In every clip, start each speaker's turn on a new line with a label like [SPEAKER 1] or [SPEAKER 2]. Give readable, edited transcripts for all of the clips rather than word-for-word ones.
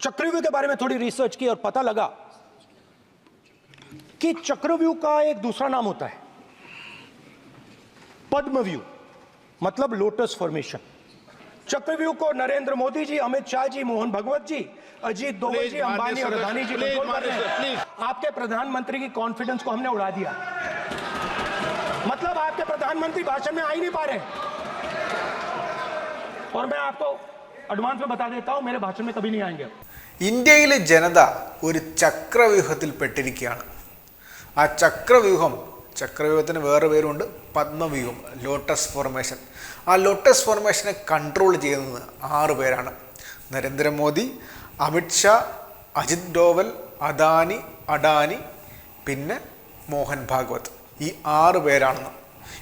[SPEAKER 1] चक्रव्यूह के बारे में थोड़ी रिसर्च की और पता लगा कि चक्रव्यूह का एक दूसरा नाम होता है पद्मव्यूह, मतलब लोटस फॉर्मेशन। चक्रव्यूह को नरेंद्र मोदी जी, अमित शाह जी, मोहन भगवत जी, अजीत दोवल जी, अंबानी और अदानी जी कंट्रोल कर रहे हैं। आपके प्रधानमंत्री की कॉन्फिडेंस को हमने उड़ा दिया। मतलब आपके प्रधानमंत्री भाषण में आ ही नहीं पा रहे। और मैं आपको एडवांस में बता देता हूं, मेरे भाषण में कभी नहीं आएंगे।
[SPEAKER 2] ഇന്ത്യയിലെ ജനത ഒരു ചക്രവ്യൂഹത്തിൽ പെട്ടിരിക്കുകയാണ്. ആ ചക്രവ്യൂഹത്തിന് വേറെ പേരുണ്ട്, പത്മവ്യൂഹം, ലോട്ടസ് ഫോർമേഷൻ. ആ ലോട്ടസ് ഫോർമേഷനെ കൺട്രോൾ ചെയ്യുന്നത് 6 പേരാണ്. നരേന്ദ്രമോദി, അമിത്ഷാ, അജിത് ഡോവൽ, അഡാനി, പിന്നെ മോഹൻ ഭാഗവത്. ഈ 6 പേരാണെന്ന്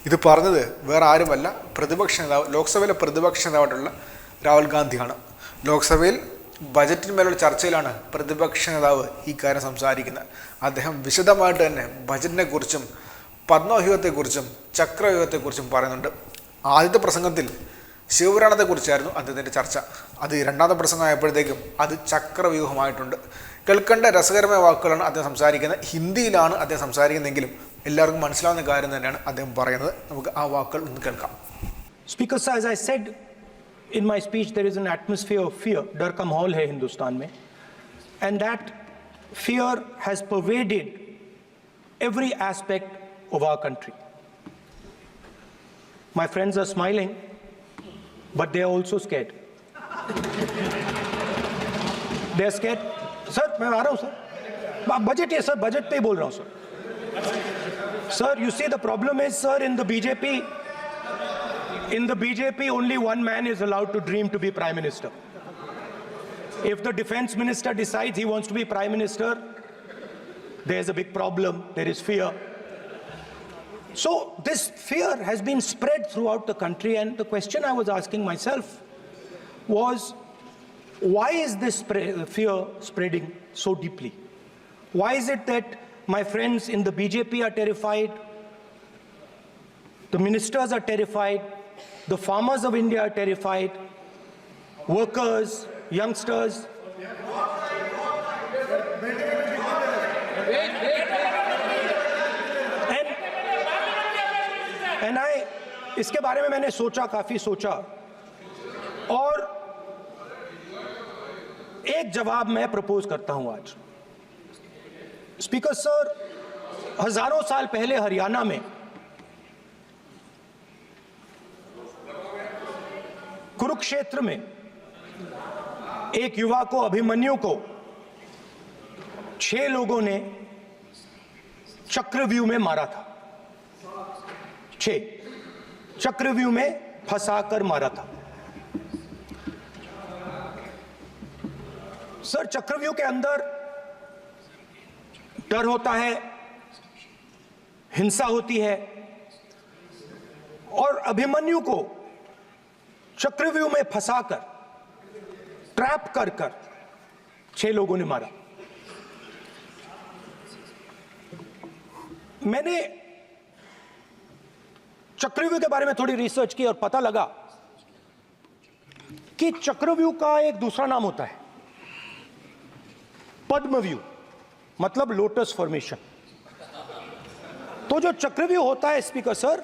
[SPEAKER 2] ഇത് പറഞ്ഞത് വേറെ ആരുമല്ല, പ്രതിപക്ഷ നേതാവ്, ലോക്സഭയിലെ പ്രതിപക്ഷ നേതാവായിട്ടുള്ള രാഹുൽ ഗാന്ധിയാണ്. ലോക്സഭയിൽ ബജറ്റിന്മേലുള്ള ചർച്ചയിലാണ് പ്രതിപക്ഷ നേതാവ് ഈ കാര്യം സംസാരിക്കുന്നത്. അദ്ദേഹം വിശദമായിട്ട് തന്നെ ബജറ്റിനെക്കുറിച്ചും പത്മവ്യൂഹത്തെക്കുറിച്ചും ചക്രവ്യൂഹത്തെക്കുറിച്ചും പറയുന്നുണ്ട്. ആദ്യത്തെ പ്രസംഗത്തിൽ ശിവപുരാണത്തെക്കുറിച്ചായിരുന്നു അദ്ദേഹത്തിൻ്റെ ചർച്ച. അത് രണ്ടാമത്തെ പ്രസംഗമായപ്പോഴത്തേക്കും അത് ചക്രവ്യൂഹമായിട്ടുണ്ട്. കേൾക്കേണ്ട രസകരമായ വാക്കുകളാണ് അദ്ദേഹം സംസാരിക്കുന്നത്. ഹിന്ദിയിലാണ് അദ്ദേഹം സംസാരിക്കുന്നതെങ്കിലും എല്ലാവർക്കും മനസ്സിലാവുന്ന കാര്യം തന്നെയാണ് അദ്ദേഹം പറയുന്നത്. നമുക്ക് ആ വാക്കുകൾ ഒന്ന് കേൾക്കാം.
[SPEAKER 1] Speaker sir, as I said in my speech, there is an atmosphere of fear. डर का माहौल है हिंदुस्तान में, and that fear has pervaded every aspect of our country. My friends are smiling, but they are also scared. They are scared. Sir, मैं आ रहा हूँ sir. Budget है sir, budget पे ही बोल रहा हूँ sir. Sir, you see the problem is, sir, in the BJP only one man is allowed to dream to be prime minister. If the defense minister decides he wants to be prime minister, there's a big problem. There is fear. So this fear has been spread throughout the country, and the question I was asking myself was, why is this fear spreading so deeply? Why is it that my friends in the BJP are terrified, the ministers are terrified, the farmers of India are terrified, workers, youngsters? And इसके बारे में मैंने काफी सोचा और एक जवाब मैं प्रपोज करता हूं आज. स्पीकर सर, हजारों साल पहले हरियाणा में कुरुक्षेत्र में एक युवा को, अभिमन्यु को 6 लोगों ने चक्रव्यूह में मारा था. 6 चक्रव्यूह में फंसाकर मारा था. सर, चक्रव्यूह के अंदर डर होता है, हिंसा होती है, और अभिमन्यु को चक्रव्यूह में फंसाकर, ट्रैप कर 6 लोगों ने मारा. मैंने चक्रव्यूह के बारे में थोड़ी रिसर्च की और पता लगा कि चक्रव्यूह का एक दूसरा नाम होता है पद्मव्यूह, मतलब लोटस फॉर्मेशन. तो जो चक्रव्यूह होता है स्पीकर सर,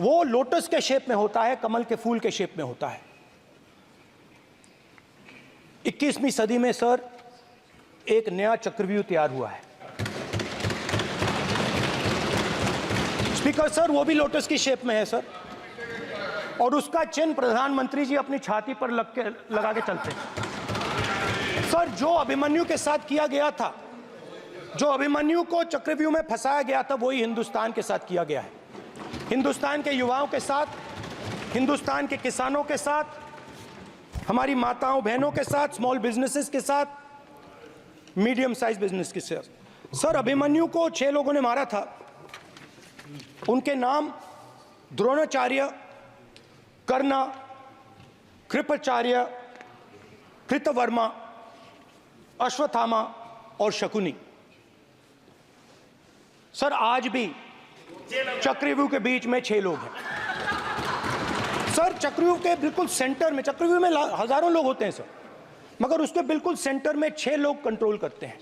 [SPEAKER 1] वो लोटस के शेप में होता है, कमल के फूल के शेप में होता है. 21वीं सदी में सर एक नया चक्रव्यूह तैयार हुआ है स्पीकर सर, वो भी लोटस की शेप में है सर, और उसका चिन्ह प्रधानमंत्री जी अपनी छाती पर लगा के चलते हैं. सर, जो अभिमन्यु के साथ किया गया था, जो अभिमन्यु को चक्रव्यूह में फंसाया गया था, वही हिंदुस्तान के साथ किया गया है. हिंदुस्तान के युवाओं के साथ, हिंदुस्तान के किसानों के साथ, हमारी माताओं बहनों के साथ, स्मॉल बिजनेसेस के साथ, मीडियम साइज बिजनेस के साथ. सर, अभिमन्यु को 6 लोगों ने मारा था. उनके नाम द्रोणाचार्य, कर्ण, कृपाचार्य, कृतवर्मा, अश्वत्थामा और शकुनी. सर, आज भी चक्रव्यूह के बीच में 6 लोग हैं. सर, चक्रव्यूह के बिल्कुल सेंटर में, चक्रव्यूह में हजारों लोग होते हैं सर, मगर उसके बिल्कुल सेंटर में 6 लोग कंट्रोल करते हैं।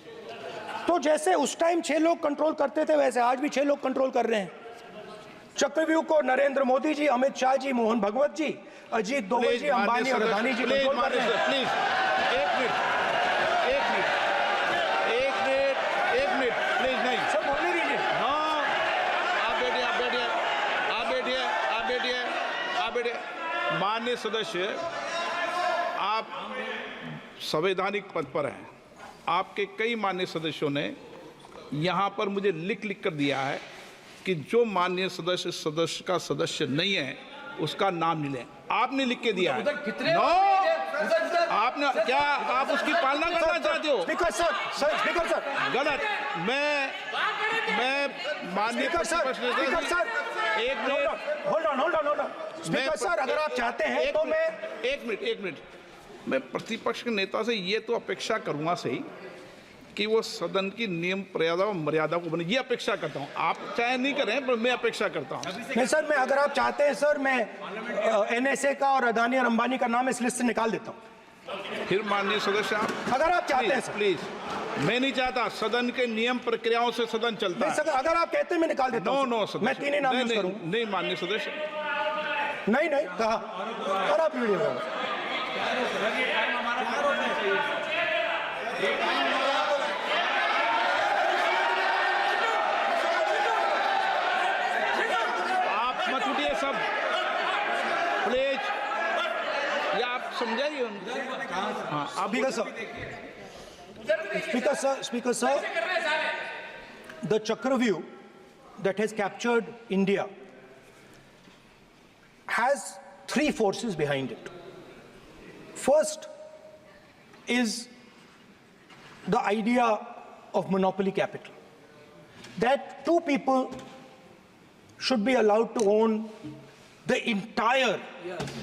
[SPEAKER 1] तो जैसे उस टाइम 6 लोग कंट्रोल करते थे, वैसे आज भी 6 लोग कंट्रोल कर रहे हैं। चक्रव्यूह को नरेंद्र मोदी जी, अमित शाह जी, मोहन भगवत जी, अजीत डोभाल जी, अंबानी और अदानी जी कंट्रोल कर रहे हैं।
[SPEAKER 3] प्लीज एक मिनट प्लीज, नहीं
[SPEAKER 1] सर बोलने दीजिए।
[SPEAKER 3] हाँ, आप बैठिए। माननीय सदस्य, आप संवैधानिक पद पर हैं। आपके कई माननीय सदस्यों ने यहाँ पर मुझे लिख कर दिया है कि जो माननीय सदस्य का सदस्य नहीं है उसका नाम नहीं लें। आपने लिख के दिया है। नो, आपने क्या आप उसकी पालना करना चाहते हो?
[SPEAKER 1] स्पीकर सर
[SPEAKER 3] गलत। मैं माननीय
[SPEAKER 1] स्पीकर सर
[SPEAKER 3] एक minute,
[SPEAKER 1] hold on speaker sir, अगर आप चाहते हैं तो मैं
[SPEAKER 3] एक मिनट मैं प्रतिपक्ष के नेता से ये तो अपेक्षा करूंगा सही कि वो सदन की नियम मर्यादा को बने, ये अपेक्षा करता हूं। आप चाहे नहीं करें, पर मैं अपेक्षा करता हूं।
[SPEAKER 1] नहीं सर, मैं अगर आप चाहते हैं सर, मैं NSA का और अदानी और अंबानी का नाम इस लिस्ट से निकाल देता हूं।
[SPEAKER 3] फिर माननीय सदस्य, आप
[SPEAKER 1] अगर आप चाहते हैं सर।
[SPEAKER 3] प्लीज, मैं नहीं चाहता। सदन के नियम प्रक्रियाओं से सदन चलता है।
[SPEAKER 1] सर, अगर आप कहते हैं मैं निकाल देता हूं।
[SPEAKER 3] नो सदस्य,
[SPEAKER 1] मैं 3 ही नाम यूज करूंगा।
[SPEAKER 3] नहीं माननीय सदस्य,
[SPEAKER 1] नहीं कहा। और आप वीडियो
[SPEAKER 3] आप मत उठिए सब प्लीज, या आप समझाइए। हाँ, आप
[SPEAKER 1] Speaker sir, the Chakravyuh that has captured India has 3 forces behind it. First is the idea of monopoly capital, that 2 people should be allowed to own the entire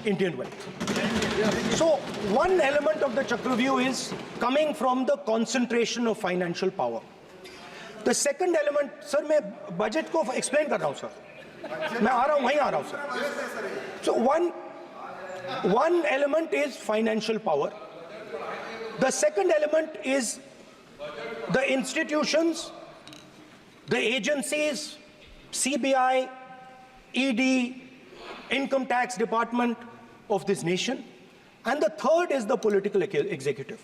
[SPEAKER 1] Indian wealth. So one element of the Chakravyuh is coming from the concentration of financial power. The second element, sir, मैं budget को explain कर रहा हूँ sir, मैं आ रहा हूँ, वहीं आ रहा हूँ sir. So one element is financial power. The second element is the institutions, the agencies, CBI, ED, Income Tax Department of this nation, and the third is the political executive.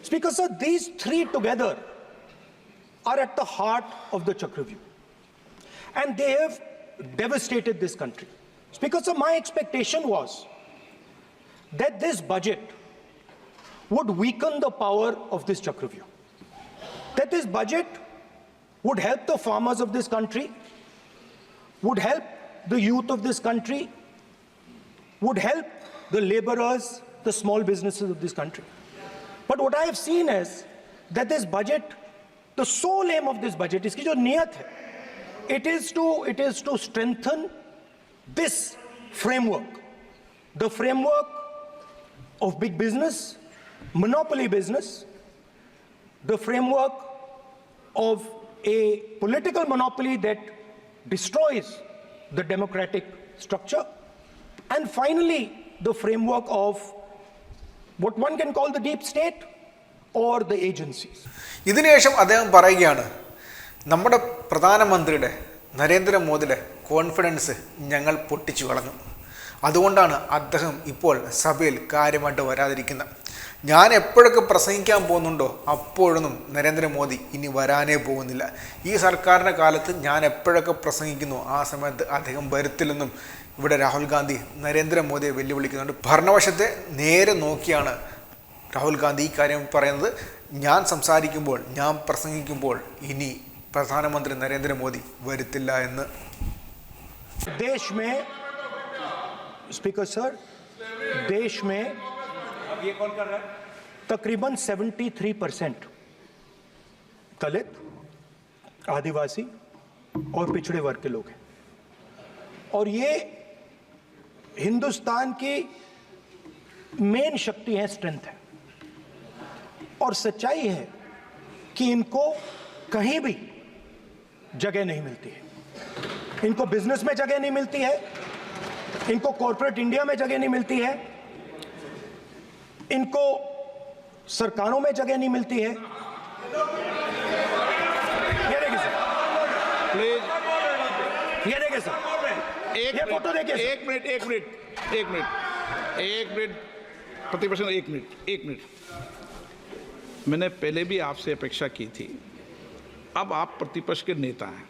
[SPEAKER 1] Speaker sir, these 3 together are at the heart of the Chakravyuh, and they have devastated this country. Speaker sir, my expectation was that this budget would weaken the power of this Chakravyuh, that this budget would help the farmers of this country, would help the youth of this country, would help the laborers, the small businesses of this country. But what I have seen is that this budget, the sole aim of this budget, iski jo niyat hai, it is to strengthen this framework, the framework of big business, monopoly business, the framework of a political monopoly that destroys the democratic structure, and finally the framework of what one can call the deep state or the agencies.
[SPEAKER 2] ഇതിനുശേഷം അദ്ദേഹം പറയുകയാണ്, നമ്മുടെ പ്രധാനമന്ത്രിയുടെ നരേന്ദ്രമോദിയുടെ confidence ഞങ്ങൾ പൊട്ടിച്ചു കളഞ്ഞു. അതുകൊണ്ടാണ് അദ്ദേഹം ഇപ്പോൾ സഭയിൽ കാര്യമായിട്ട് വരാതിരിക്കുന്നത്. ഞാൻ എപ്പോഴൊക്കെ പ്രസംഗിക്കാൻ പോകുന്നുണ്ടോ അപ്പോഴൊന്നും നരേന്ദ്രമോദി ഇനി വരാനേ പോകുന്നില്ല. ഈ സർക്കാരിൻ്റെ കാലത്ത് ഞാൻ എപ്പോഴൊക്കെ പ്രസംഗിക്കുന്നു ആ സമയത്ത് അദ്ദേഹം വരത്തില്ലെന്നും ഇവിടെ രാഹുൽ ഗാന്ധി നരേന്ദ്രമോദിയെ വെല്ലുവിളിക്കുന്നുണ്ട്. ഭരണവശത്തെ നേരെ നോക്കിയാണ് രാഹുൽ ഗാന്ധി ഈ കാര്യം പറയുന്നത്. ഞാൻ സംസാരിക്കുമ്പോൾ, ഞാൻ പ്രസംഗിക്കുമ്പോൾ ഇനി പ്രധാനമന്ത്രി നരേന്ദ്രമോദി വരത്തില്ല എന്ന്.
[SPEAKER 1] देश में स्पीकर सर, देश में तकरीबन 73% दलित, आदिवासी और पिछड़े वर्ग के लोग हैं, और ये हिंदुस्तान की मेन शक्ति है, स्ट्रेंथ है. और सच्चाई है कि इनको कहीं भी जगह नहीं मिलती है. इनको बिजनेस में जगह नहीं मिलती है, इनको कॉर्पोरेट इंडिया में जगह नहीं मिलती है, इनको सरकारों में जगह नहीं मिलती है। ये देखिए सर,
[SPEAKER 3] प्लीज
[SPEAKER 1] ये देखिए सर, ये फोटो देखिए सर।
[SPEAKER 3] एक मिनट प्रतिपक्ष, एक मिनट। मैंने पहले भी आपसे अपेक्षा की थी, अब आप प्रतिपक्ष के नेता हैं,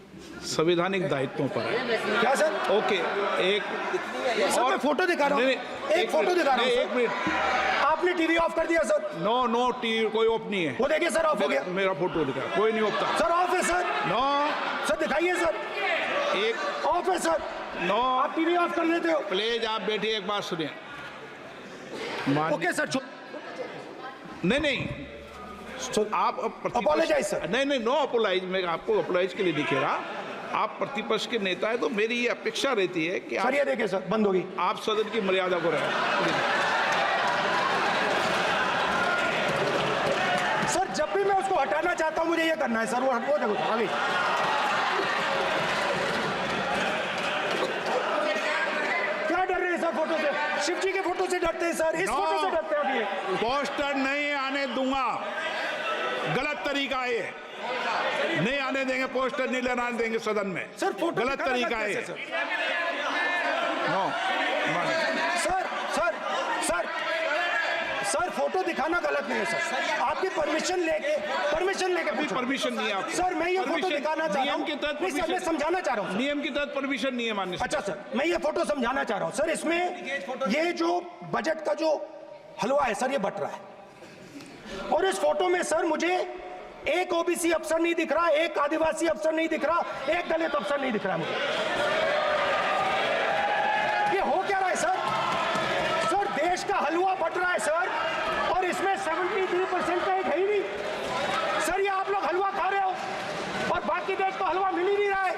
[SPEAKER 3] संवैधानिक दायित्वों पर है।
[SPEAKER 1] क्या सर?
[SPEAKER 3] ओके, एक
[SPEAKER 1] सर मैं फोटो दिखा रहा हूँ, एक फोटो दिखा रहा हूँ।
[SPEAKER 3] एक मिनट,
[SPEAKER 1] आपने टीवी ऑफ कर दिया सर?
[SPEAKER 3] नो टीवी कोई ऑफ नहीं है।
[SPEAKER 1] वो देखिए सर, ऑफ हो गया।
[SPEAKER 3] मेरा फोटो दिखा, कोई नहीं ऑफ
[SPEAKER 1] सर ऑफ है सर।
[SPEAKER 3] नो
[SPEAKER 1] सर दिखाइए सर,
[SPEAKER 3] एक
[SPEAKER 1] ऑफ है सर।
[SPEAKER 3] नो
[SPEAKER 1] आप टीवी ऑफ कर लेते हो?
[SPEAKER 3] प्लीज आप बैठिए, एक बात सुनिए।
[SPEAKER 1] ओके सर,
[SPEAKER 3] नहीं आप
[SPEAKER 1] Apologize, sir.
[SPEAKER 3] नहीं नो अपोलाइज, मैं आपको अपोलाइज के लिए दिखेगा। आप प्रतिपक्ष के नेता है तो मेरी ये अपेक्षा रहती है कि
[SPEAKER 1] सर ये देखिए सर, बंद होगी।
[SPEAKER 3] आप सदन की मर्यादा को रखें।
[SPEAKER 1] सर जब भी मैं उसको हटाना चाहता हूं मुझे ये करना है सर, वो देखो अभी। क्या डर रहे हैं सर फोटो से? शिव जी के फोटो से डरते हैं सर, इस फोटो से डरते हैं। अभी
[SPEAKER 3] पोस्टर नहीं आने दूंगा, गलत तरीका है ये, नहीं आने देंगे, पोस्टर नहीं लगाने देंगे सदन में।
[SPEAKER 1] सर फोटो
[SPEAKER 3] गलत तरीका है। नो
[SPEAKER 1] सर फोटो दिखाना गलत नहीं है सर। आपकी परमिशन लेके पूछो।
[SPEAKER 3] परमिशन नहीं है आपको।
[SPEAKER 1] सर मैं ये फोटो
[SPEAKER 3] Permission-
[SPEAKER 1] दिखाना चाह रहा
[SPEAKER 3] नियम
[SPEAKER 1] हूं।
[SPEAKER 3] के तहत
[SPEAKER 1] नहीं सर, मैं समझाना चाह रहा हूं।
[SPEAKER 3] नियम के तहत परमिशन नहीं है माननीय।
[SPEAKER 1] अच्छा सर, मैं ये फोटो समझाना चाह रहा हूं सर। इसमें ये जो बजट का जो हलवा है सर, ये बट रहा है। और इस फोटो में सर मुझे एक ओबीसी अफसर नहीं दिख रहा, एक आदिवासी अफसर नहीं दिख रहा, एक दलित अफसर नहीं दिख रहा मुझे। ये हो क्या रहा है सर? सर देश का हलवा बट रहा है सर, और इसमें 73% का एक है ही नहीं सर। ये आप लोग हलवा खा रहे हो और बाकी देश को हलवा मिल ही नहीं रहा है।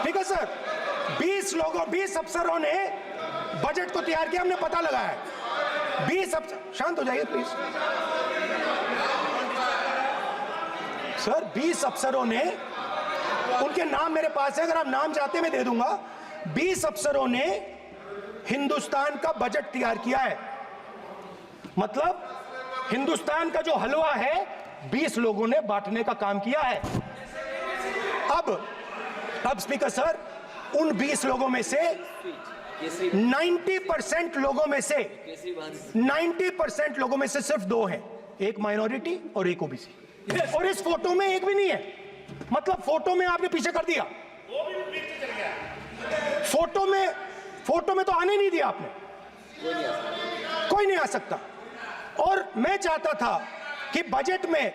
[SPEAKER 1] ठीक है सर, 20 अफसरों ने बजट को तैयार किया, हमने पता लगाया है। 20 अफसर, शांत हो जाइए प्लीज सर। 20 अफसरों ने, उनके नाम मेरे पास है, अगर आप नाम चाहते हैं मैं दे दूंगा। 20 अफसरों ने हिंदुस्तान का बजट तैयार किया है। मतलब हिंदुस्तान का जो हलवा है 20 लोगों ने बांटने का काम किया है। अब स्पीकर सर, उन 20 लोगों में से 90% लोगों में से 90% लोगों में से सिर्फ 2 हैं, एक माइनॉरिटी और एक ओबीसी। और इस फोटो में एक भी नहीं है। मतलब फोटो में आपने पीछे कर दिया, फोटो में तो आने नहीं दिया आपने, कोई नहीं आ सकता। और मैं चाहता था कि बजट में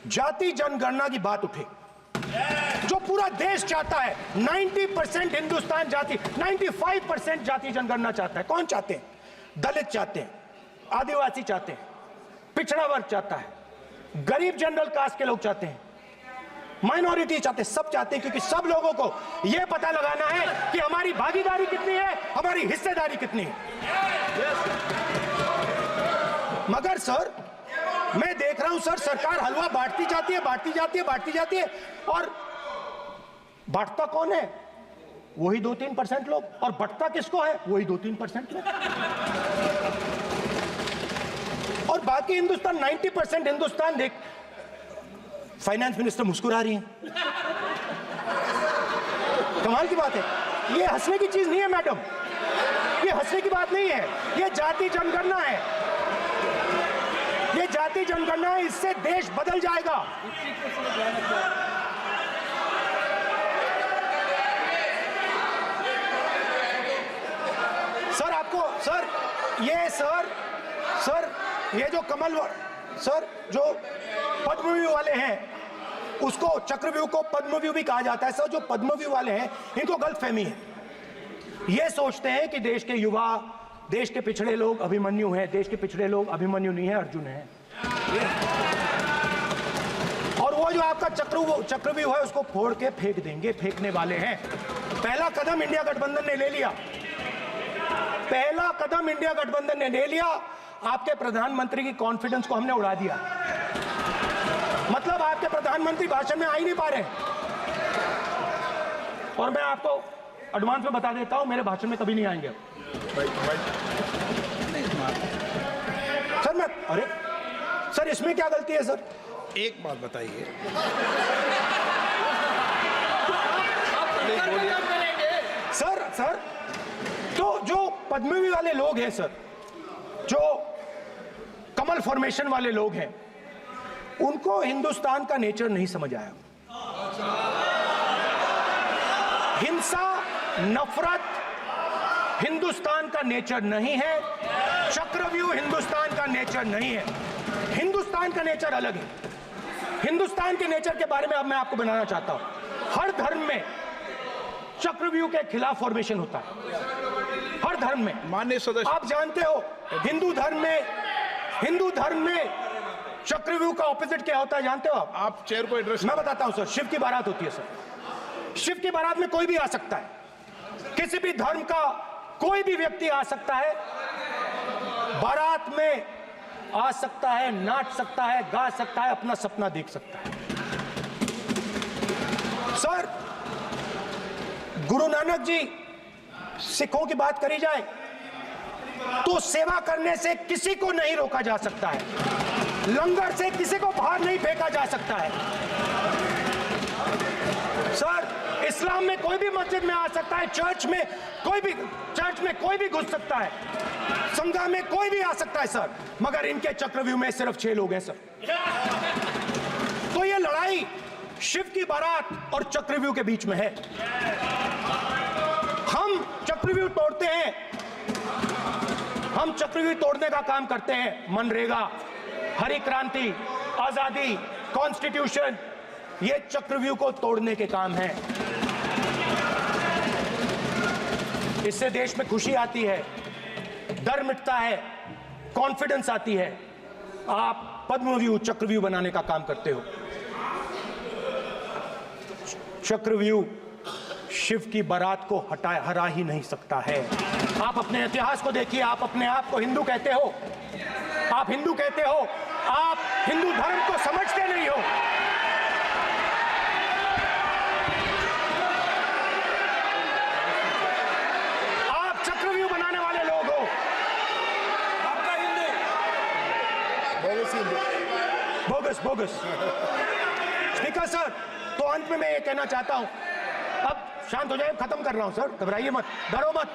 [SPEAKER 1] जाति जनगणना की बात उठे, जो पूरा देश चाहता है। 90% हिंदुस्तान जाति, 95% जाति जनगणना चाहता है। कौन चाहते हैं? दलित चाहते हैं, आदिवासी चाहते हैं, पिछड़ा वर्ग चाहता है, गरीब जनरल कास्ट के लोग चाहते हैं, माइनॉरिटी चाहते हैं, सब चाहते हैं। क्योंकि सब लोगों को यह पता लगाना है कि हमारी भागीदारी कितनी है, हमारी हिस्सेदारी कितनी है। मगर सर मैं देख रहा हूं सर, सरकार हलवा बांटती जाती है, और बांटता कौन है? वही 2-3% लोग, और बंटता किसको है? वही 2-3% लोग। और बाकी हिंदुस्तान, 90% हिंदुस्तान देख। फाइनेंस मिनिस्टर मुस्कुरा रही हैं, कमाल की बात है। ये हंसने की चीज नहीं है मैडम, ये हंसने की बात नहीं है। ये जाति जनगणना है, ये जाति जनगणना है, इससे देश बदल जाएगा। सर आपको सर ये जो कमल सर जो पद्मव्यूह वाले हैं, उसको चक्रव्यूह को पद्मव्यूह भी कहा जाता है। सर जो पद्मव्यूह वाले हैं इनको गलतफहमी है, ये सोचते हैं कि देश के युवा, देश के पिछड़े लोग अभिमन्यु हैं। देश के पिछड़े लोग अभिमन्यु नहीं है, अर्जुन है। और वो जो आपका चक्रव्यूह है उसको फोड़ के फेंक देंगे, फेंकने वाले हैं। पहला कदम इंडिया गठबंधन ने ले लिया, आपके प्रधानमंत्री की कॉन्फिडेंस को हमने उड़ा दिया। मतलब आपके प्रधानमंत्री भाषण में आ ही नहीं पा रहे। और मैं आपको एडवांस में बता देता हूं, मेरे भाषण में कभी नहीं आएंगे। इसमें क्या गलती है सर?
[SPEAKER 3] एक बात बताइए, प्लीज बोलिए।
[SPEAKER 1] सर तो जो पद्मवी वाले लोग हैं सर, जो कमल फॉर्मेशन वाले लोग हैं, उनको हिंदुस्तान का नेचर नहीं समझ आया। हिंसा, नफरत हिंदुस्तान का नेचर नहीं है। चक्रव्यूह हिंदुस्तान का नेचर नहीं है। हिंदुस्तान का नेचर अलग है। हिंदुस्तान के नेचर के बारे में अब मैं आपको बनाना चाहता हूं। हर धर्म में चक्रव्यूह के खिलाफ फॉर्मेशन होता है, हर धर्म में।
[SPEAKER 3] माननीय सदस्य,
[SPEAKER 1] आप जानते हो हिंदू धर्म में चक्रव्यूह का ऑपोजिट क्या होता है, जानते हो
[SPEAKER 3] आप चेयर को एड्रेस।
[SPEAKER 1] मैं बताता हूं सर। शिव की बारात होती है सर। शिव की बारात में कोई भी आ सकता है, किसी भी धर्म का कोई भी व्यक्ति आ सकता है, बारात में आ सकता है, नाच सकता है, गा सकता है, अपना सपना देख सकता है। सर, गुरु नानक जी, सिखों की बात करी जाए तो सेवा करने से किसी को नहीं रोका जा सकता है, लंगर से किसी को बाहर नहीं फेंका जा सकता है। सर, इस्लाम में कोई भी मस्जिद में आ सकता है, चर्च में कोई भी घुस सकता है, संघा में कोई भी आ सकता है सर, मगर इनके चक्रव्यूह में सिर्फ 6 लोग हैं सर। तो ये लड़ाई शिव की बारात और चक्रव्यूह के बीच में है। हम चक्रव्यूह तोड़ते हैं, हम चक्रव्यूह तोड़ने का काम करते हैं। मनरेगा, हरी क्रांति, आजादी, कॉन्स्टिट्यूशन, ये चक्रव्यूह को तोड़ने के काम है। इससे देश में खुशी आती है, डर मिटता है, कॉन्फिडेंस आती है। आप पद्मव्यूह चक्रव्यूह बनाने का काम करते हो। चक्रव्यूह शिव की बारात को हरा ही नहीं सकता है। आप अपने इतिहास को देखिए, आप अपने आप को हिंदू कहते हो, आप हिंदू कहते हो, आप हिंदू धर्म को समझते नहीं हो। आप चक्रव्यूह बनाने वाले लोग हो। आपका हिंदू बोगस। स्पीकर सर, तो अंत में मैं ये कहना चाहता हूं, अब शांत हो जाए, खत्म कर रहा हूं सर, घबराइए मत, डरो मत।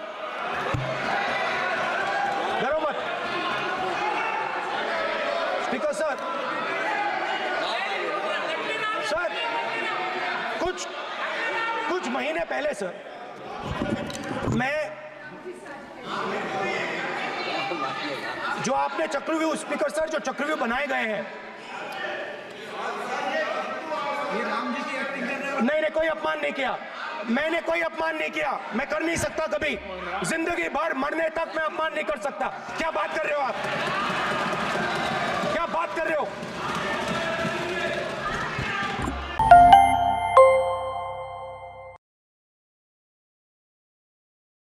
[SPEAKER 1] स्पीकर सर, कुछ महीने पहले सर, मैं जो आपने चक्रव्यूह, स्पीकर सर, जो चक्रव्यूह बनाए गए हैं, नहीं, कोई अपमान नहीं किया, मैंने कोई अपमान नहीं किया, मैं कर नहीं सकता कभी, जिंदगी भर मरने तक मैं अपमान नहीं कर सकता। क्या बात कर रहे हो आप? क्या बात कर रहे हो?